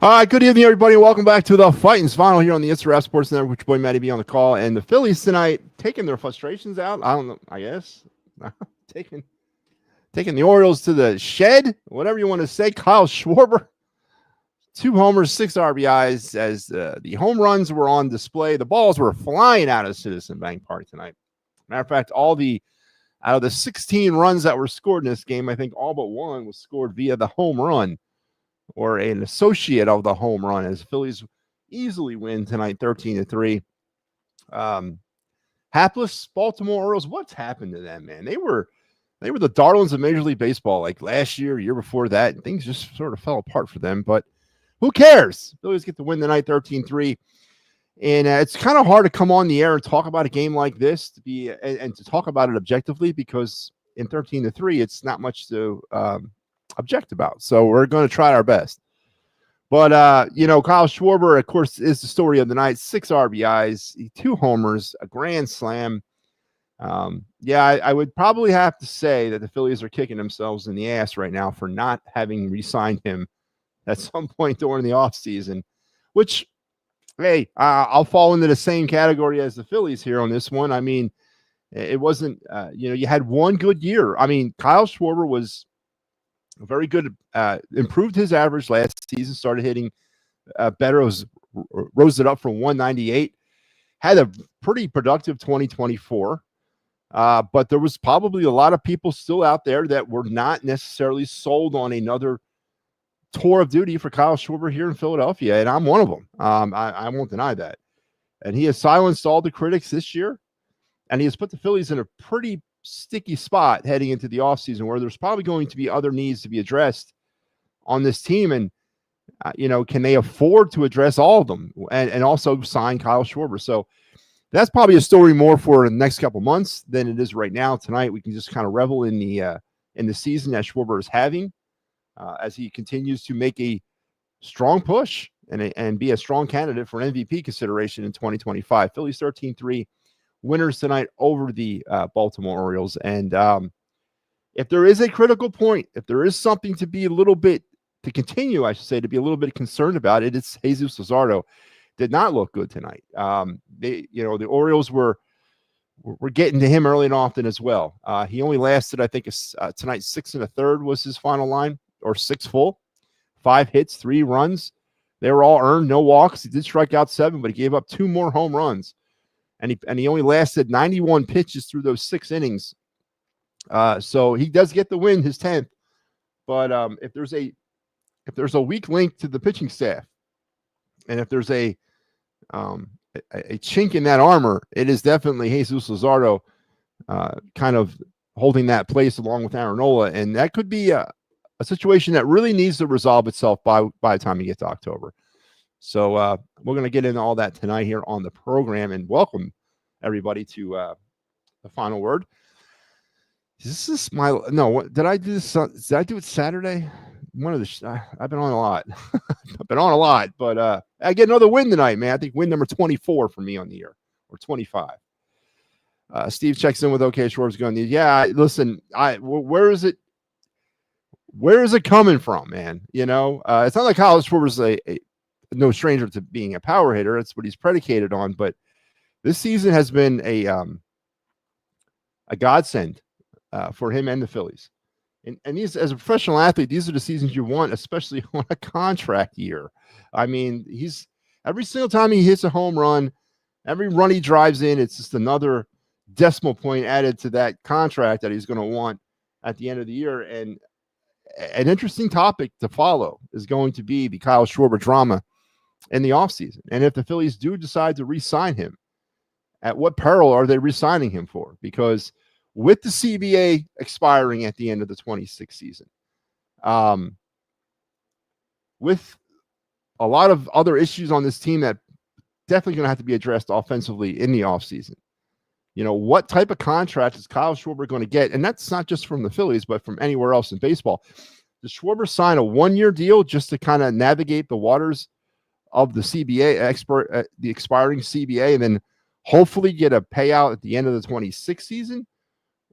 All right, good evening, everybody. Welcome back to the Fighting's Final here on the Instagram Sports Network, which boy Matty B on the call. And the Phillies tonight taking their frustrations out. I don't know, I guess. taking the Orioles to the shed, whatever you want to say. Kyle Schwarber, 2 homers, 6 RBIs as the home runs were on display. The balls were flying out of Citizen Bank Park tonight. Matter of fact, out of the 16 runs that were scored in this game, I think all but one was scored via the home run, or an associate of the home run, as Phillies easily win tonight 13-3. Hapless Baltimore Orioles, what's happened to them, man? They were the darlings of Major League Baseball like last year, year before that. And things just sort of fell apart for them, but who cares? Phillies get to win tonight 13-3. And it's kind of hard to come on the air and talk about a game like this and to talk about it objectively, because in 13-3, it's not much to object about. So we're going to try our best. But, Kyle Schwarber, of course, is the story of the night. 6 RBIs, 2 homers, a grand slam. I would probably have to say that the Phillies are kicking themselves in the ass right now for not having re-signed him at some point during the offseason, which, hey, I'll fall into the same category as the Phillies here on this one. I mean, it wasn't, you had one good year. I mean, Kyle Schwarber was very good, improved his average last season, started hitting better, rose it up from 198, had a pretty productive 2024. But there was probably a lot of people still out there that were not necessarily sold on another tour of duty for Kyle Schwarber here in Philadelphia, and I'm one of them. I won't deny that. And he has silenced all the critics this year, and he has put the Phillies in a pretty sticky spot heading into the offseason, where there's probably going to be other needs to be addressed on this team. And, can they afford to address all of them and also sign Kyle Schwarber? So that's probably a story more for the next couple months than it is right now. Tonight, we can just kind of revel in the season that Schwarber is having as he continues to make a strong push and be a strong candidate for an MVP consideration in 2025. Phillies 13-3 winners tonight over the Baltimore Orioles. And if there is a critical point, if there is something to be a little bit, to continue, I should say, to be a little bit concerned about it, it's Jesus Luzardo. Did not look good tonight. The Orioles were getting to him early and often as well. He only lasted, I think, tonight 6 1/3 was his final line, or 6 full, 5 hits, 3 runs. They were all earned, no walks. He did strike out 7, but he gave up 2 more home runs, and he only lasted 91 pitches through those 6 innings. So he does get the win, his 10th. But if there's a weak link to the pitching staff, and if there's a chink in that armor, it is definitely Jesus Luzardo kind of holding that place along with Aaron Nola. And that could be a situation that really needs to resolve itself by the time you get to October. So we're going to get into all that tonight here on the program, and welcome everybody to the final word. Did I do this? Did I do it Saturday? I've been on a lot. I've been on a lot, but I get another win tonight, man. I think win number 24 for me on the year, or 25. Steve checks in with OK Schwarber's going. Yeah, listen, where is it? Where is it coming from, man? It's not like Kyle Schwarber's a no stranger to being a power hitter. That's what he's predicated on. But this season has been a godsend for him and the Phillies. And these, as a professional athlete, these are the seasons you want, especially on a contract year. I mean, every single time he hits a home run, every run he drives in, it's just another decimal point added to that contract that he's going to want at the end of the year. And an interesting topic to follow is going to be the Kyle Schwarber drama in the offseason. And if the Phillies do decide to re-sign him, at what peril are they re-signing him for? Because with the CBA expiring at the end of the 26th season, with a lot of other issues on this team that definitely going to have to be addressed offensively in the offseason, what type of contract is Kyle Schwarber going to get? And that's not just from the Phillies, but from anywhere else in baseball. Does Schwarber sign a 1-year deal just to kind of navigate the waters of the CBA, the expiring CBA, and then hopefully get a payout at the end of the 26th season?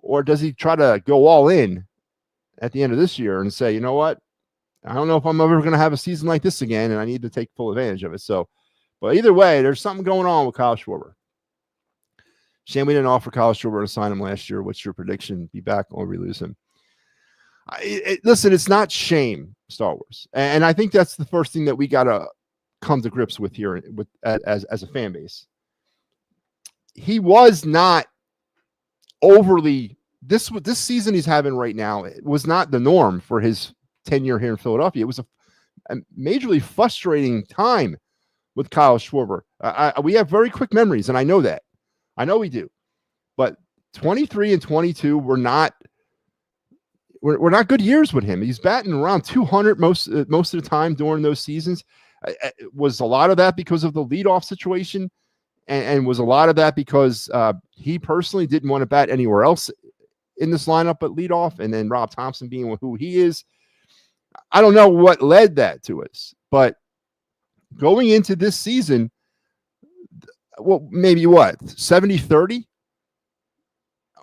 Or does he try to go all in at the end of this year and say, you know what, I don't know if I'm ever going to have a season like this again, and I need to take full advantage of it. So, but either way, there's something going on with Kyle Schwarber. Shame we didn't offer Kyle Schwarber to sign him last year. What's your prediction? Be back or we lose him? Listen, it's not shame, Star Wars, and I think that's the first thing that we got to come to grips with here with as a fan base. He was not overly this season he's having right now. It was not the norm for his tenure here in Philadelphia. It was a majorly frustrating time with Kyle Schwarber. We have very quick memories, and I know that. I know we do. But 23 and 22 were not good years with him. He's batting around 200 most of the time during those seasons. Was a lot of that because of the leadoff situation, and was a lot of that because he personally didn't want to bat anywhere else in this lineup but leadoff, and then Rob Thompson being who he is. I don't know what led that to us, but going into this season, well, maybe what, 70-30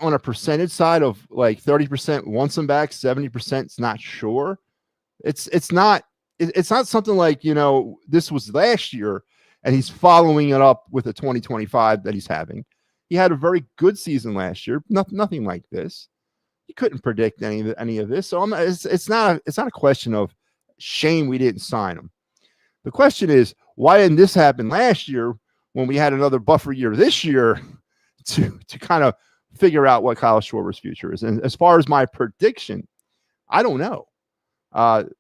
on a percentage side of like 30% wants him back, 70% is not sure. It's not something like, this was last year and he's following it up with a 2025 that he's having. He had a very good season last year. Nothing like this. You couldn't predict any of this. So it's not a question of shame we didn't sign him. The question is, why didn't this happen last year when we had another buffer year this year to kind of figure out what Kyle Schwarber's future is? And as far as my prediction, I don't know.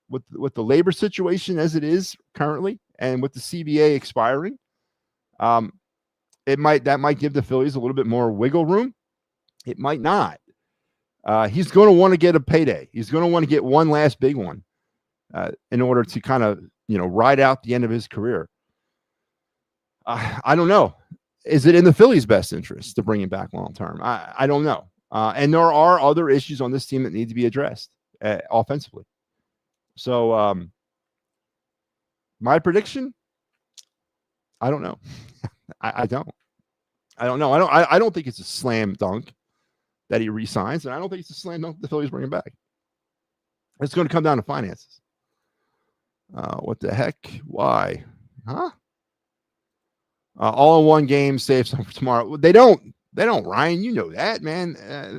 With the labor situation as it is currently, and with the CBA expiring, that might give the Phillies a little bit more wiggle room. It might not. He's going to want to get a payday. He's going to want to get one last big one in order to kind of, ride out the end of his career. I don't know. Is it in the Phillies' best interest to bring him back long term? I don't know. And there are other issues on this team that need to be addressed offensively. So my prediction, I don't know. I don't know. I don't think it's a slam dunk that he resigns, and I don't think it's a slam dunk the Phillies bring him back. It's going to come down to finances. What the heck? Why? Huh? All in one game, save some for tomorrow. They don't, Ryan. You know that, man.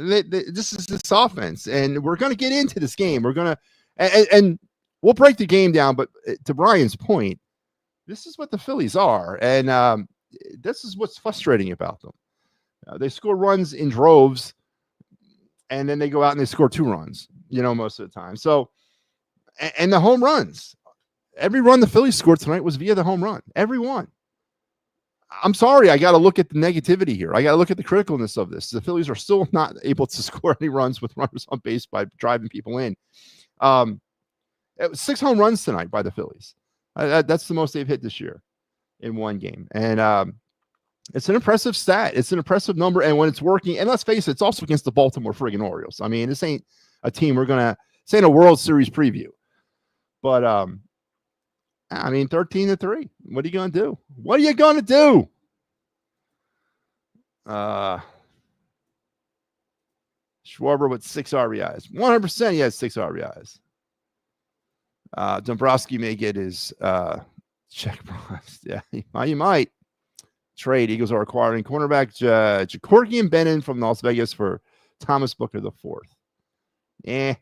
This is this offense, and we're going to get into this game. We're going to, and we'll break the game down. But to Brian's point, this is what the Phillies are, and this is what's frustrating about them. They score runs in droves, and then they go out and they score 2 runs, most of the time. So, and the home runs, every run the Phillies scored tonight was via the home run. Every one. I'm sorry, I got to look at the negativity here. I got to look at the criticalness of this. The Phillies are still not able to score any runs with runners on base by driving people in. It was 6 home runs tonight by the Phillies. That's the most they've hit this year in one game. And it's an impressive stat. It's an impressive number. And when it's working, and let's face it, it's also against the Baltimore friggin' Orioles. I mean, this ain't a team this ain't a World Series preview. But 13-3. What are you going to do? What are you going to do? Schwarber with 6 RBIs. 100% he has 6 RBIs. Dombrowski may get his check box. Yeah, he might. Trade. Eagles are acquiring cornerback Jacorkian Bennon from Las Vegas for Thomas Booker IV.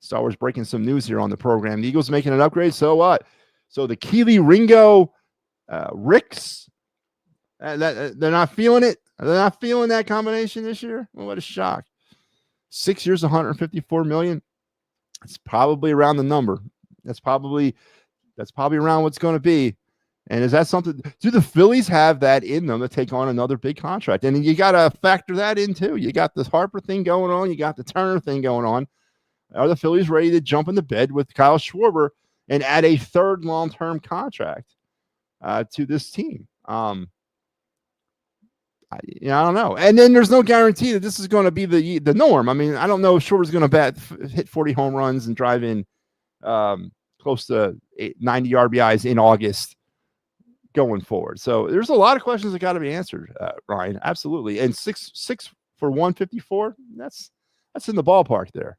Star Wars breaking some news here on the program. The Eagles making an upgrade. So what? So the Keely Ringo Ricks, they're not feeling it. They're not feeling that combination this year. Well, what a shock. 6 years, $154 million. It's probably around the number. That's probably around what's going to be. And is that something? Do the Phillies have that in them to take on another big contract? And you got to factor that in too. You got this Harper thing going on. You got the Turner thing going on. Are the Phillies ready to jump in the bed with Kyle Schwarber and add a third long-term contract to this team? I don't know. And then there's no guarantee that this is going to be the norm. I mean, I don't know if Schwarber's going to hit 40 home runs and drive in close to 90 RBIs in August going forward. So there's a lot of questions that got to be answered, Ryan. Absolutely. And six for 154, that's in the ballpark there.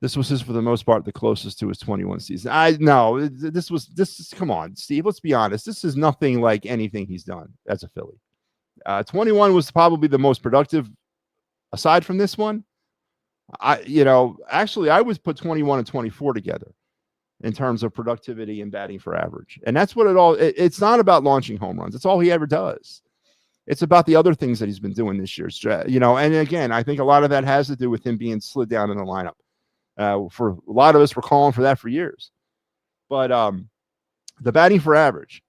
This was his, for the most part, the closest to his 21 season. Come on, Steve, let's be honest. This is nothing like anything he's done as a Philly. 21 was probably the most productive aside from this one. Actually, I would put 21 and 24 together in terms of productivity and batting for average. And that's what it's not about launching home runs. It's all he ever does. It's about the other things that he's been doing this year. And again, I think a lot of that has to do with him being slid down in the lineup. For a lot of us, we're calling for that for years. But the batting for average,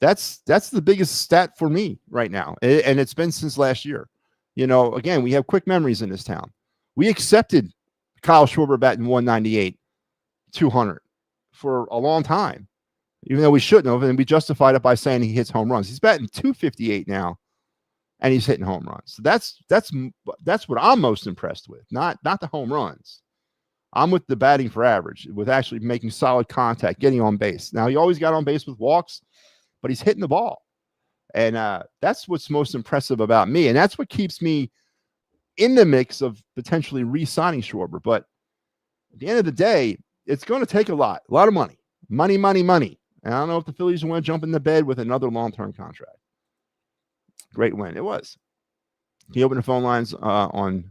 that's the biggest stat for me right now. And it's been since last year. Again, we have quick memories in this town. We accepted Kyle Schwarber batting 198, 200 for a long time, even though we shouldn't have. And we justified it by saying he hits home runs. He's batting 258 now, and he's hitting home runs. So that's what I'm most impressed with, not the home runs. I'm with the batting for average, with actually making solid contact, getting on base. Now, he always got on base with walks, but he's hitting the ball. And that's what's most impressive about me. And that's what keeps me in the mix of potentially re-signing Schwarber. But at the end of the day, it's going to take a lot of money. Money. And I don't know if the Phillies want to jump in the bed with another long-term contract. Great win. It was. Can you open the phone lines on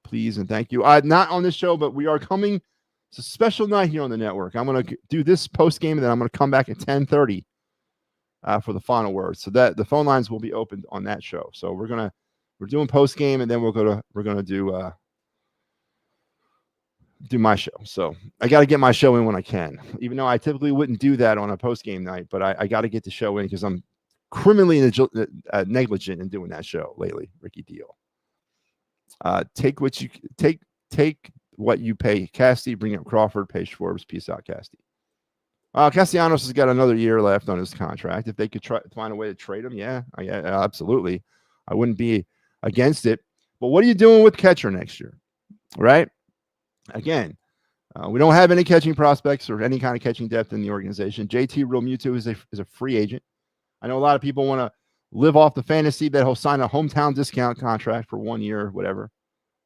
please and thank you? Not on this show, but we are coming. It's a special night here on the network. I'm going to do this post-game, and then I'm going to come back at 10:30 for the final word. So that the phone lines will be opened on that show. So we're doing post-game, and then we're going to do my show. So I got to get my show in when I can, even though I typically wouldn't do that on a post-game night, but I got to get the show in because I'm criminally negligent in doing that show lately. Ricky Deal. Take what you pay Casty, bring up Crawford, pay Schwarber. Peace out, Casty. Castellanos has got another year left on his contract. If they could find a way to trade him, yeah, absolutely. I wouldn't be against it. But what are you doing with catcher next year, right? Again, we don't have any catching prospects or any kind of catching depth in the organization. JT Realmuto is a free agent. I know a lot of people want to live off the fantasy that he'll sign a hometown discount contract for 1 year, whatever.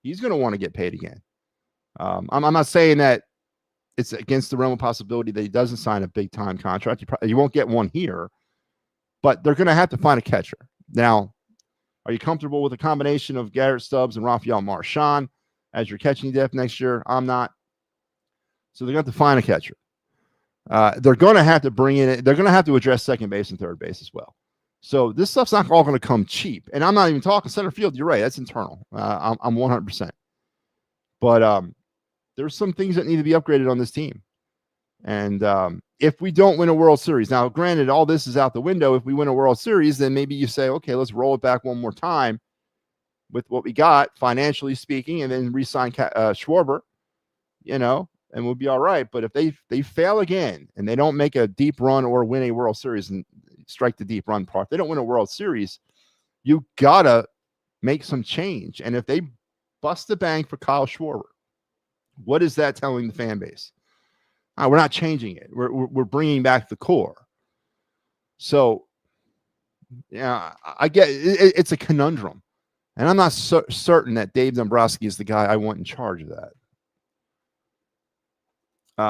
He's going to want to get paid again. I'm not saying that it's against the realm of possibility that he doesn't sign a big-time contract. You won't get one here, but they're going to have to find a catcher. Now, are you comfortable with a combination of Garrett Stubbs and Rafael Marchand as your catching depth next year? I'm not. So they're going to have to find a catcher. They're going to have to bring in – they're going to have to address second base and third base as well. So this stuff's not all going to come cheap. And I'm not even talking center field. You're right. That's internal. I'm 100%. But there's some things that need to be upgraded on this team. And if we don't win a World Series, now, granted, all this is out the window. If we win a World Series, then maybe you say, okay, let's roll it back one more time with what we got, financially speaking, and then re-sign Schwarber, and we'll be all right. But if they fail again and they don't make a deep run or win a World Series and strike the deep run part, they don't win a World Series, you got to make some change. And if they bust the bank for Kyle Schwarber, what is that telling the fan base? We're not changing it. We're bringing back the core. So, yeah, I get it's a conundrum. And I'm not certain that Dave Dombrowski is the guy I want in charge of that.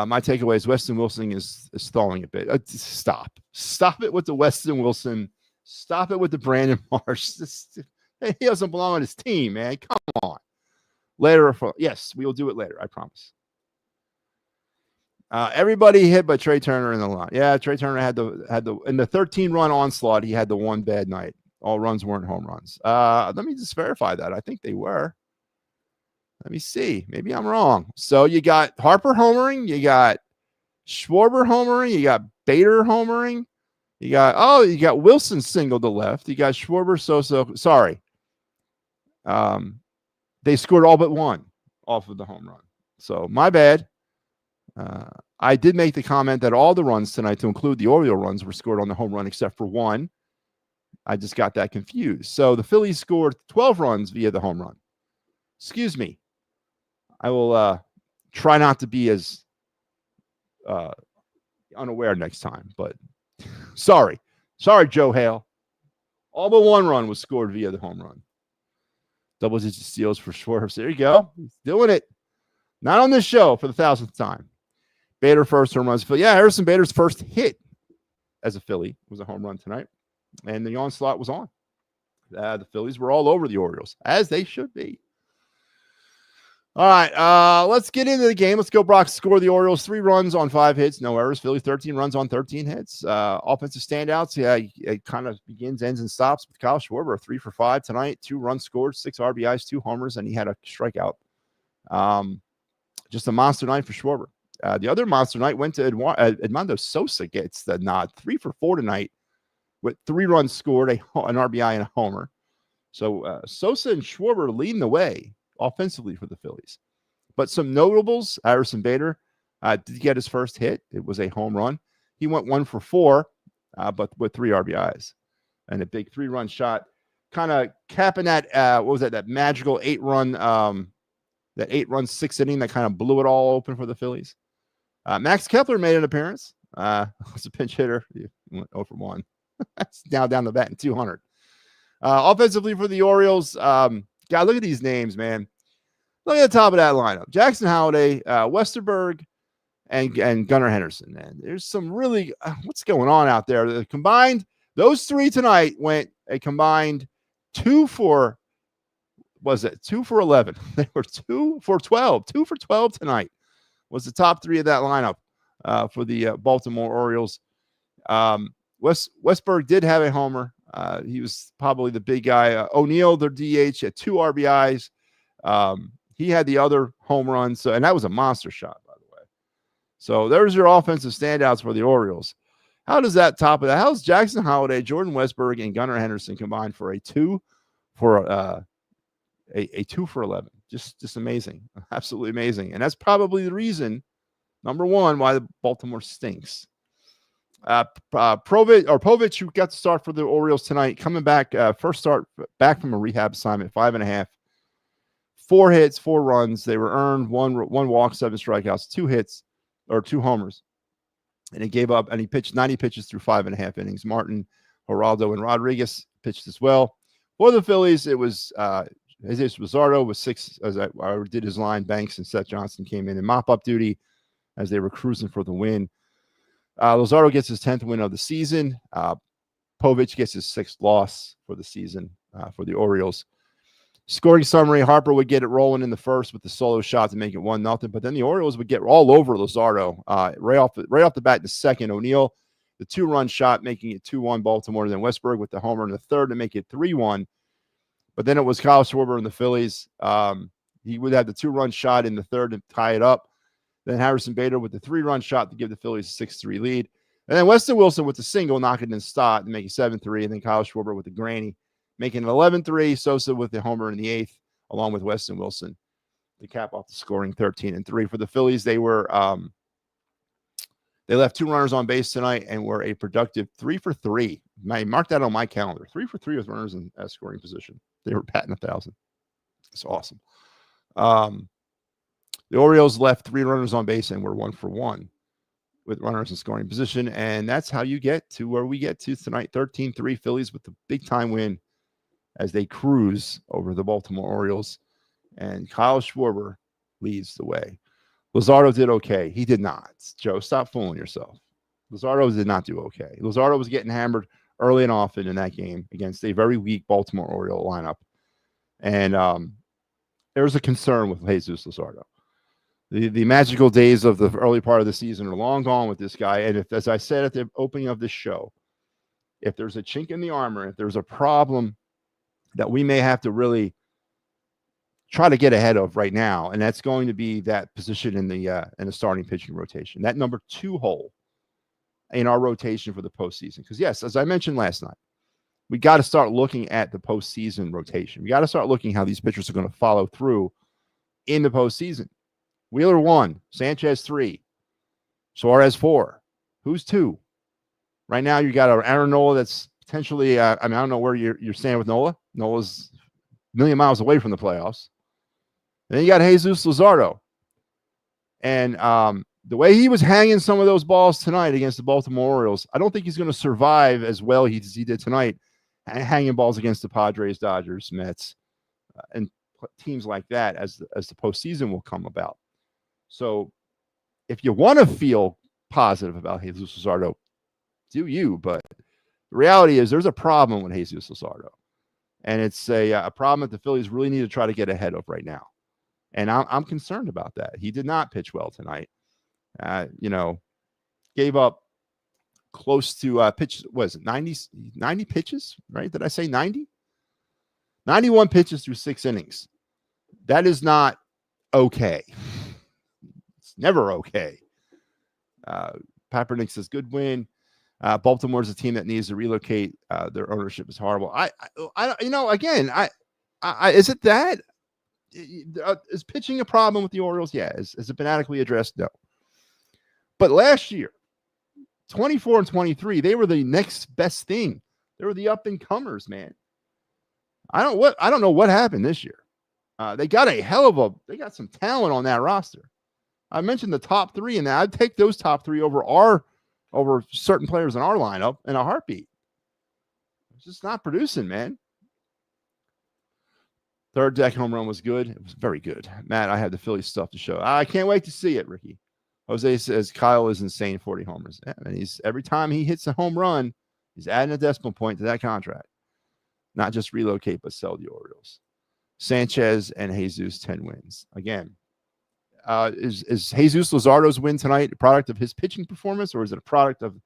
My takeaway is Weston Wilson is stalling a bit. Stop it with the Weston Wilson. Stop it with the Brandon Marsh. He doesn't belong on his team, man. Come on. Later, yes, we will do it later. I promise. Everybody hit but Trey Turner in the line. Yeah, Trey Turner had the in the 13-run onslaught. He had the one bad night. All runs weren't home runs. Let me just verify that. I think they were. Let me see. Maybe I'm wrong. So you got Harper homering. You got Schwarber homering. You got Bader homering. You got Wilson single to left. You got Schwarber so. Sorry. They scored all but one off of the home run. So my bad. I did make the comment that all the runs tonight, to include the Orioles runs, were scored on the home run except for one. I just got that confused. So the Phillies scored 12 runs via the home run. Excuse me. I will try not to be as unaware next time, but sorry, Joe Hale. All but one run was scored via the home run. Double-digit steals for Schwarber. There you go. He's doing it. Not on this show for the 1,000th time. Bader first home runs. Yeah, Harrison Bader's first hit as a Philly was a home run tonight, and the onslaught was on. The Phillies were all over the Orioles, as they should be. All right, let's get into the game. Let's go. Brock score the Orioles 3 runs on 5 hits, no errors. Phillies 13 runs on 13 hits. Offensive standouts, it kind of begins, ends, and stops with Kyle Schwarber, 3 for 5 tonight, 2 runs scored, 6 RBIs, 2 homers, and he had a strikeout. Just a monster night for Schwarber. The other monster night went to Edmundo Sosa. Gets the nod, 3 for 4 tonight with 3 runs scored, an RBI, and a homer. So Sosa and Schwarber leading the way offensively for the Phillies. But some notables, Harrison Bader did get his first hit. It was a home run. He went 1 for 4, but with 3 RBIs and a big 3-run shot, kind of capping that, that magical 8-run, that 8-run 6th inning that kind of blew it all open for the Phillies. Max Kepler made an appearance. Was a pinch hitter. He went 0 for 1. That's now down the bat in 200. Offensively for the Orioles, God, look at these names, man. Look at the top of that lineup. Jackson Holliday, Westerberg, and Gunnar Henderson, man. There's some really what's going on out there. The combined, those 3 tonight went a combined 2 for 11. They were 2 for 12. 2 for 12 tonight was the top 3 of that lineup for the Baltimore Orioles. Westberg did have a homer. He was probably the big guy. O'Neill, their DH, had 2 RBIs. He had the other home run. So, and that was a monster shot, by the way. So there's your offensive standouts for the Orioles. How does that top of that? How's Jackson Holliday, Jordan Westberg, and Gunnar Henderson combined for a 2 for a 2 for 11? Just amazing. Absolutely amazing. And that's probably the reason, number one, why the Baltimore stinks. Povich, who got to start for the Orioles tonight, coming back, first start back from a rehab assignment, 5.5, 4 hits, 4 runs. They were earned, one walk, 7 strikeouts, 2 hits or 2 homers, and he gave up. And he pitched 90 pitches through 5.5 innings. Martin, Geraldo, and Rodriguez pitched as well. For the Phillies, it was Jesus Luzardo with 6. As I did his line, Banks and Seth Johnson came in mop-up duty as they were cruising for the win. Luzardo gets his 10th win of the season. Povich gets his 6th loss for the season for the Orioles. Scoring summary, Harper would get it rolling in the first with the solo shot to make it 1-0, but then the Orioles would get all over Luzardo right off the bat in the second. O'Neill, the 2-run shot, making it 2-1 Baltimore. Then Westberg with the homer in the third to make it 3-1. But then it was Kyle Schwarber and the Phillies. He would have the 2-run shot in the third to tie it up. Then Harrison Bader with the 3-run shot to give the Phillies a 6-3 lead. And then Weston Wilson with the single, knocking in Stott to make it 7-3. And then Kyle Schwarber with the granny, making it 11-3. Sosa with the homer in the 8th, along with Weston Wilson to cap off the scoring 13-3. For the Phillies, they left 2 runners on base tonight and were a productive 3 for 3. I marked that on my calendar. 3 for 3 with runners in scoring position. They were batting 1,000. It's awesome. The Orioles left 3 runners on base and were 1 for 1 with runners in scoring position. And that's how you get to where we get to tonight. 13-3 Phillies with the big time win as they cruise over the Baltimore Orioles. And Kyle Schwarber leads the way. Luzardo did okay. He did not. Joe, stop fooling yourself. Luzardo did not do okay. Luzardo was getting hammered early and often in that game against a very weak Baltimore Oriole lineup. And there was a concern with Jesus Luzardo. The magical days of the early part of the season are long gone with this guy. And if, as I said at the opening of this show, if there's a chink in the armor, if there's a problem that we may have to really try to get ahead of right now, and that's going to be that position in the starting pitching rotation, that number 2 hole in our rotation for the postseason. Because yes, as I mentioned last night, we got to start looking at the postseason rotation. We got to start looking how these pitchers are going to follow through in the postseason. Wheeler 1, Sanchez 3, Suarez 4. Who's 2? Right now, you got Aaron Nola that's potentially, I don't know where you're standing with Nola. Nola's a million miles away from the playoffs. And then you got Jesus Luzardo. And the way he was hanging some of those balls tonight against the Baltimore Orioles, I don't think he's going to survive as well as he did tonight, hanging balls against the Padres, Dodgers, Mets, and teams like that as the postseason will come about. So if you want to feel positive about Jesus Luzardo, do you? But the reality is there's a problem with Jesus Luzardo. And it's a problem that the Phillies really need to try to get ahead of right now. And I'm concerned about that. He did not pitch well tonight. Gave up close to pitch, was it 90 pitches, right? Did I say 90? 91 pitches through 6 innings. That is not okay. It's never okay. Papernick says, good win. Baltimore's a team that needs to relocate. Their ownership is horrible. Again, is it that? Is pitching a problem with the Orioles? Yeah. Has it been adequately addressed? No. But last year, 24 and 23, they were the next best thing. They were the up and comers, man. I don't know what happened this year. They got they got some talent on that roster. I mentioned the top 3, and I'd take those top 3 over certain players in our lineup in a heartbeat. It's just not producing, man. Third deck home run was good. It was very good. Matt, I have the Phillies stuff to show. I can't wait to see it, Ricky. Jose says Kyle is insane, 40 homers. Yeah, and every time he hits a home run, he's adding a decimal point to that contract. Not just relocate, but sell the Orioles. Sanchez and Jesus, 10 wins. Again, is Jesus Luzardo's win tonight a product of his pitching performance, or is it a product of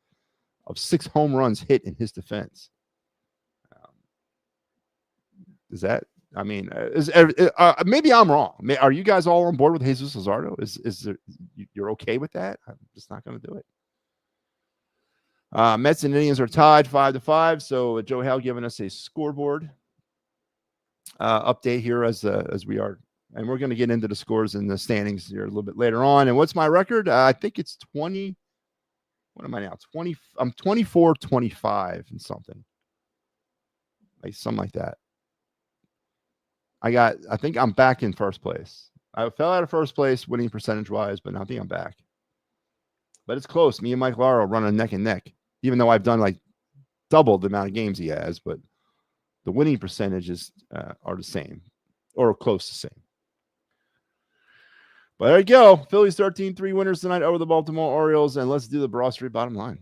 6 home runs hit in his defense? Is that? I mean, maybe I'm wrong. Are you guys all on board with Jesus Luzardo? You're okay with that? I'm just not going to do it. Mets and Indians are tied 5-5. So Joe Hale giving us a scoreboard update here as we are, and we're going to get into the scores and the standings here a little bit later on. And what's my record? I think it's 20. What am I now? 20. I'm 24-25 and something like that. I think I'm back in first place. I fell out of first place winning percentage wise, but I think I'm back. But it's close. Me and Mike Lara running neck and neck, even though I've done like double the amount of games he has, but the winning percentages are the same or close to the same. But there you go. Phillies 13-3 winners tonight over the Baltimore Orioles. And let's do the Broad Street bottom line.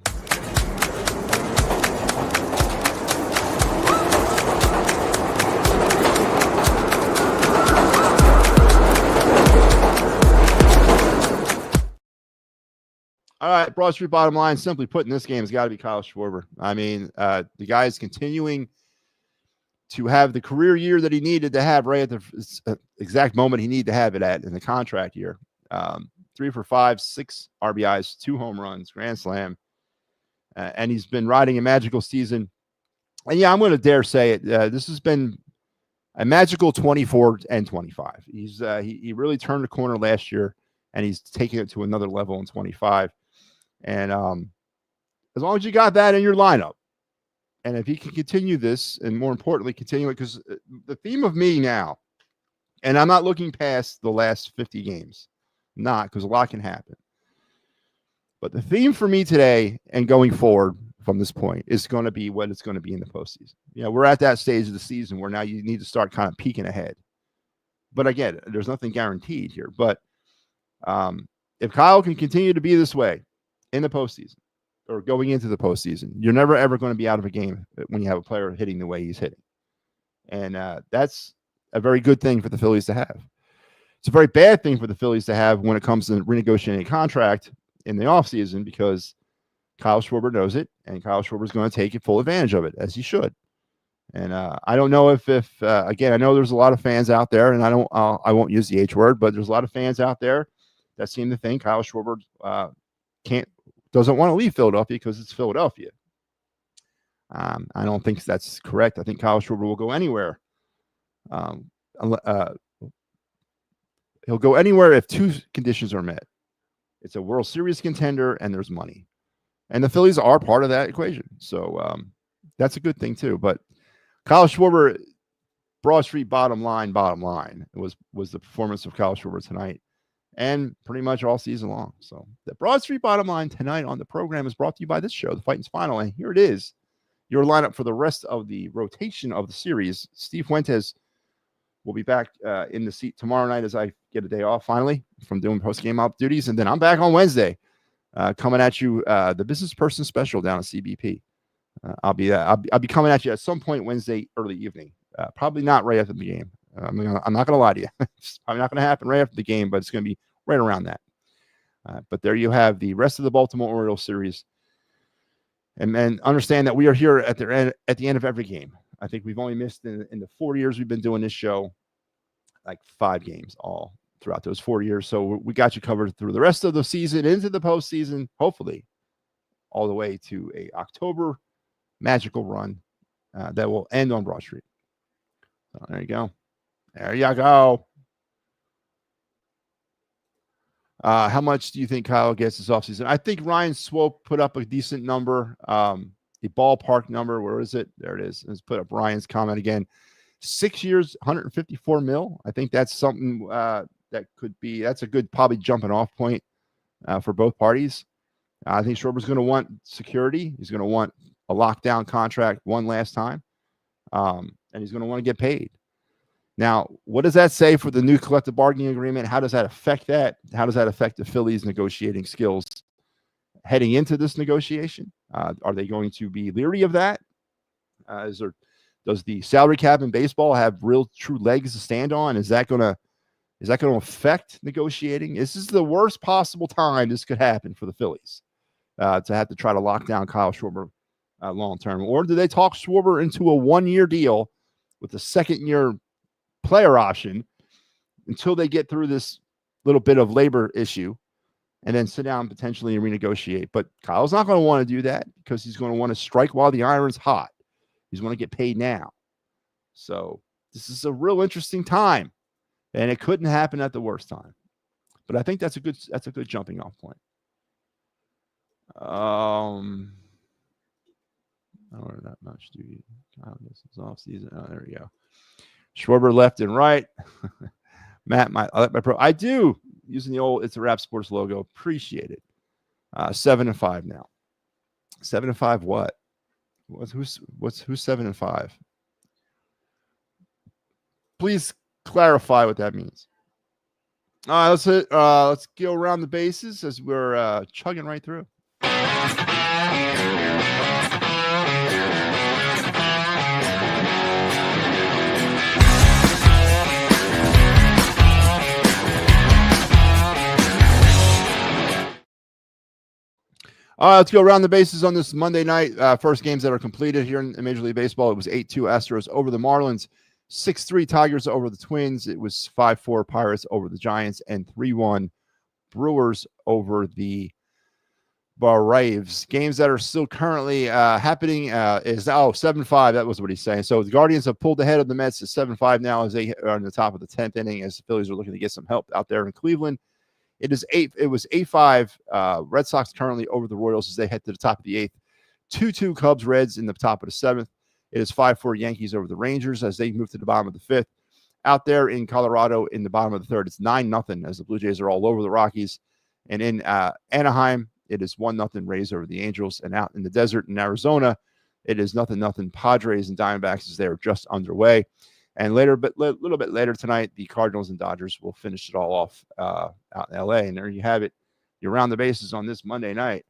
All right, Broad Street bottom line. Simply put, in this game has got to be Kyle Schwarber. I mean, the guy is continuing to have the career year that he needed to have right at the exact moment he needed to have it at in the contract year. 3 for 5, 6 RBIs, 2 home runs, grand slam. And he's been riding a magical season. And yeah, I'm going to dare say it. This has been a magical 24 and 25. He really turned the corner last year, and he's taking it to another level in 25. And as long as you got that in your lineup, and if he can continue this, and more importantly, continue it, because the theme of me now, and I'm not looking past the last 50 games, because a lot can happen. But the theme for me today and going forward from this point is going to be what it's going to be in the postseason. We're at that stage of the season where now you need to start kind of peeking ahead. But again, there's nothing guaranteed here. But if Kyle can continue to be this way in the postseason or going into the postseason, you're never, ever going to be out of a game when you have a player hitting the way he's hitting. And that's a very good thing for the Phillies to have. It's a very bad thing for the Phillies to have when it comes to renegotiating a contract in the offseason, because Kyle Schwarber knows it, and Kyle Schwarber is going to take full advantage of it, as he should. And I don't know if again, I know there's a lot of fans out there, and I won't use the H word, but there's a lot of fans out there that seem to think Kyle Schwarber doesn't want to leave Philadelphia because it's Philadelphia. I don't think that's correct. I think Kyle Schwarber will go anywhere. He'll go anywhere if 2 conditions are met. It's a World Series contender and there's money. And the Phillies are part of that equation. So that's a good thing too. But Kyle Schwarber, Broad Street bottom line was the performance of Kyle Schwarber tonight and pretty much all season long. So the Broad Street bottom line tonight on the program is brought to you by this show, The Fighting's Final. And here it is, your lineup for the rest of the rotation of the series. Steve Fuentes We'll be back in the seat tomorrow night as I get a day off finally from doing post-game op duties. And then I'm back on Wednesday coming at you, the business person special down at CBP. I'll be coming at you at some point Wednesday early evening. Probably not right after the game. I'm not going to lie to you. It's probably not going to happen right after the game, but it's going to be right around that. But there you have the rest of the Baltimore Orioles series. And understand that we are here at the end of every game. I think we've only missed in the 4 years we've been doing this show, like 5 games all throughout those 4 years. So we got you covered through the rest of the season, into the postseason, hopefully all the way to a October magical run that will end on Broad Street. So there you go. There you go. How much do you think Kyle gets this offseason? I think Ryan Swope put up a decent number, a ballpark number. Where is it? There it is. Let's put up Ryan's comment again. 6 years, 154 mil. I think that's something that's a good probably jumping off point for both parties. I think Schwarber's going to want security. He's going to want a lockdown contract one last time, and he's going to want to get paid. Now, what does that say for the new collective bargaining agreement? How does that affect that? How does that affect the Phillies' negotiating skills heading into this negotiation? Are they going to be leery of that? Does the salary cap in baseball have real, true legs to stand on? Is that going to affect negotiating? This is the worst possible time this could happen for the Phillies to have to try to lock down Kyle Schwarber long term. Or do they talk Schwarber into a 1-year deal with a second-year player option until they get through this little bit of labor issue and then sit down potentially and renegotiate? But Kyle's not going to want to do that because he's going to want to strike while the iron's hot. He's going to get paid now. So this is a real interesting time, and it couldn't happen at the worst time. But I think that's a good jumping off point. I don't know that much, do you? Kyle gets his off season. Oh, there we go. Schwarber left and right. Matt, I do using the old It's a Wrap Sports logo. Appreciate it. 7-5 now. 7-5. What? Who's 7-5? Please clarify what that means. Let's go around the bases as we're chugging right through. Let's go around the bases on this Monday night. First games that are completed here in Major League Baseball. It was 8-2 Astros over the Marlins, 6-3 Tigers over the Twins. It was 5-4 Pirates over the Giants, and 3-1 Brewers over the Braves. Games that are still currently happening is 7-5. That was what he's saying. So the Guardians have pulled ahead of the Mets to 7-5 now as they are in the top of the 10th inning as the Phillies are looking to get some help out there in Cleveland. It was 8-5. Red Sox currently over the Royals as they head to the top of the 8th. 2-2 Cubs Reds in the top of the 7th. It is 5-4 Yankees over the Rangers as they move to the bottom of the 5th. Out there in Colorado in the bottom of the 3rd, it's 9-0 as the Blue Jays are all over the Rockies. And in Anaheim, it is 1-0 Rays over the Angels. And out in the desert in Arizona, it is 0-0 Padres and Diamondbacks as they are just underway. And later, but a little bit later tonight, the Cardinals and Dodgers will finish it all off out in LA. And there you have it. You're around the bases on this Monday night.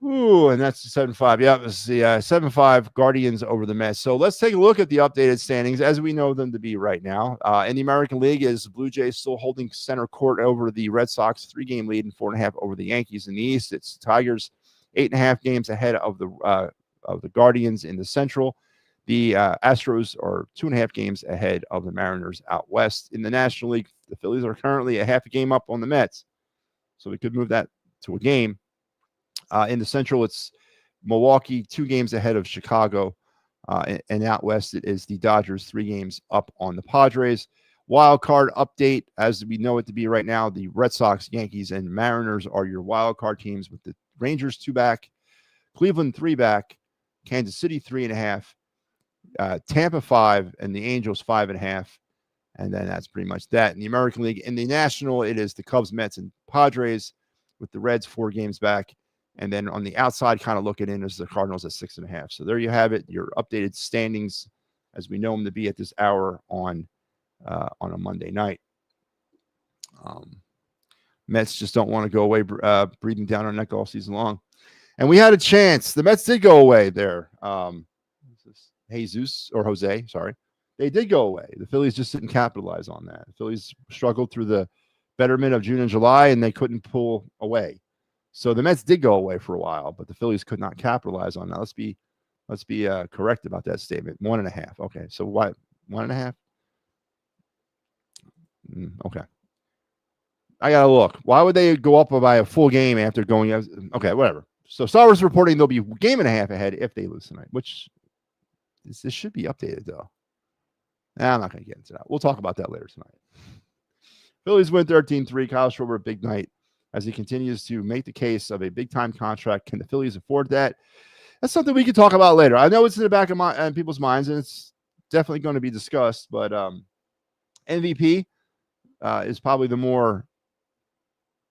Ooh, and that's the 7-5. Yeah, it's the 7-5 Guardians over the Mets. So let's take a look at the updated standings as we know them to be right now. In the American League, is the Blue Jays still holding center court over the Red Sox, 3-game lead and 4.5 over the Yankees. In the East, it's Tigers 8.5 games ahead of the Guardians in the Central. The Astros are 2.5 games ahead of the Mariners out west. In the National League, the Phillies are currently a half a game up on the Mets. So we could move that to a game. In the Central, it's Milwaukee 2 games ahead of Chicago. And out west, it is the Dodgers 3 games up on the Padres. Wild card update, as we know it to be right now, the Red Sox, Yankees, and Mariners are your wild card teams with the Rangers 2 back, Cleveland 3 back, Kansas City 3.5. Tampa 5 and the Angels 5.5, and then that's pretty much that. In the American League, in the National, it is the Cubs, Mets, and Padres with the Reds 4 games back, and then on the outside, kind of looking in, is the Cardinals at 6.5. So there you have it, your updated standings as we know them to be at this hour on a Monday night. Mets just don't want to go away breathing down our neck all season long. And we had a chance. The Mets did go away there. Jose, sorry. They did go away. The Phillies just didn't capitalize on that. The Phillies struggled through the betterment of June and July, and they couldn't pull away. So the Mets did go away for a while, but the Phillies could not capitalize on that. Let's be correct about that statement. 1.5. Okay, so what? 1.5? Okay. I gotta look. Why would they go up by a full game after going? Okay, whatever. So Star Wars reporting they'll be a game and a half ahead if they lose tonight, which this should be updated though. I'm not going to get into that. We'll talk about that later tonight. Phillies win 13-3. Kyle Schwarber, a big night as he continues to make the case of a big-time contract. Can the Phillies afford that? That's something we can talk about later. I know it's in the back of people's minds, and it's definitely going to be discussed, but MVP is probably the more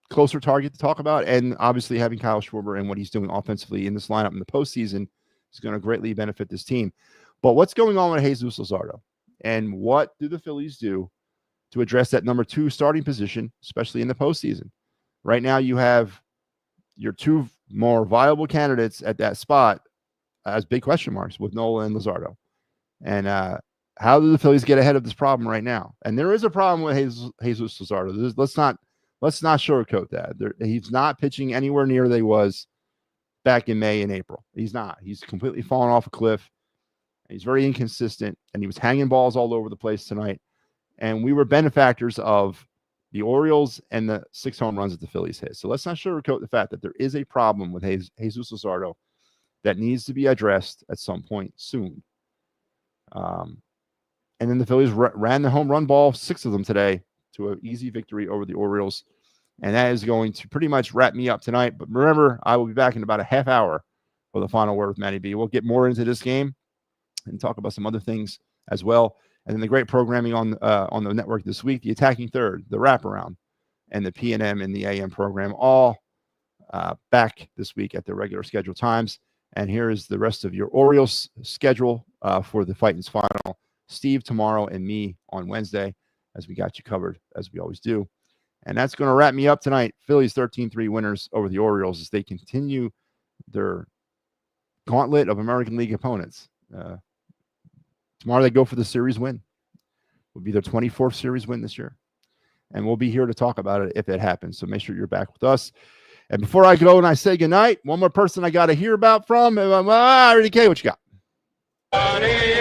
closer target to talk about, and obviously having Kyle Schwarber and what he's doing offensively in this lineup in the postseason is going to greatly benefit this team. But what's going on with Jesus Luzardo? And what do the Phillies do to address that number 2 starting position, especially in the postseason? Right now, you have your 2 more viable candidates at that spot as big question marks with Nola and Luzardo. And how do the Phillies get ahead of this problem right now? And there is a problem with Jesus Luzardo. Let's not sugarcoat that. He's not pitching anywhere near that he was back in May and April. He's not. He's completely fallen off a cliff. He's very inconsistent, and he was hanging balls all over the place tonight. And we were benefactors of the Orioles and the 6 home runs that the Phillies hit. So let's not sugarcoat the fact that there is a problem with Jesus Luzardo that needs to be addressed at some point soon. And then the Phillies ran the home run ball, 6 of them today, to an easy victory over the Orioles. And that is going to pretty much wrap me up tonight. But remember, I will be back in about a half hour for the final word with Matty B. We'll get more into this game and talk about some other things as well. And then the great programming on the network this week, the Attacking Third, the Wraparound, and the PNM and the AM program, all back this week at their regular scheduled times. And here is the rest of your Orioles schedule for the Fightins final. Steve tomorrow and me on Wednesday, as we got you covered, as we always do. And that's going to wrap me up tonight. Phillies 13-3 winners over the Orioles as they continue their gauntlet of American League opponents. Tomorrow they go for the series win. It will be their 24th series win this year. And we'll be here to talk about it if it happens. So make sure you're back with us. And before I go and I say goodnight, one more person I got to hear about from. RDK, what you got?